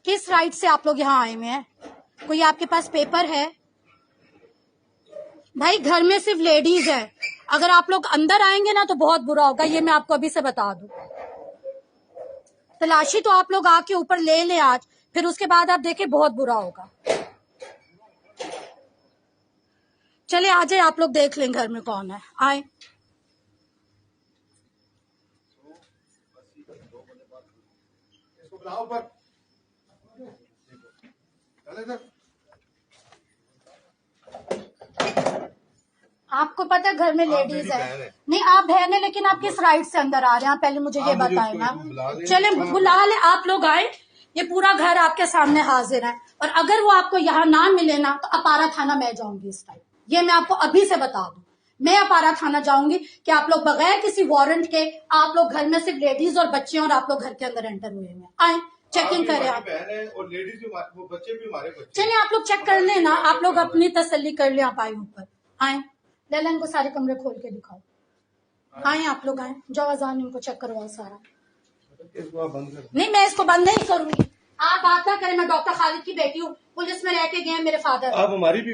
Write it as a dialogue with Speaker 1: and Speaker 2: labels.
Speaker 1: किस राइट से आप लोग यहाँ आए हुए हैं? कोई आपके पास पेपर है? भाई घर में सिर्फ लेडीज है, अगर आप लोग अंदर आएंगे ना तो बहुत बुरा होगा, ये मैं आपको अभी से बता दूं। तलाशी तो आप लोग आके ऊपर ले लें आज, फिर उसके बाद आप देखें बहुत बुरा होगा। चले आ जाए, आप लोग देख लें घर में कौन है, आए। आपको पता है घर में लेडीज है? नहीं आप बहन है, लेकिन आप किस राइट से अंदर आ रहे हैं? आप पहले मुझे ये बताएं ना। चले बुला ले, आप लोग आए, ये पूरा घर आपके सामने हाजिर है, और अगर वो आपको यहाँ ना मिले ना तो अपारा थाना मैं जाऊंगी इस टाइम, ये मैं आपको अभी से बता दूं। मैं अपारा थाना जाऊंगी कि आप लोग बगैर किसी वारंट के, आप लोग घर में सिर्फ लेडीज और बच्चे, और आप लोग घर के अंदर एंटर हुए हैं। आए चेकिंग करें आप,
Speaker 2: और लेडीज भी, वो बच्चे भी हमारे बच्चे।
Speaker 1: चलिए आप लोग चेक कर लेना, आप लोग अपनी तसल्ली कर ले। आप आए ऊपर, आए लैला, इनको सारे कमरे खोल के दिखाओ। आए आप लोग, आए जाओ, अजान इनको चेक करवाओ सारा। नहीं मैं इसको बंद नहीं करूंगी, आप बात ना करें। मैं डॉक्टर खालिद की बेटी हूँ, पुलिस में रह के गए मेरे फादर।
Speaker 2: आप हमारी भी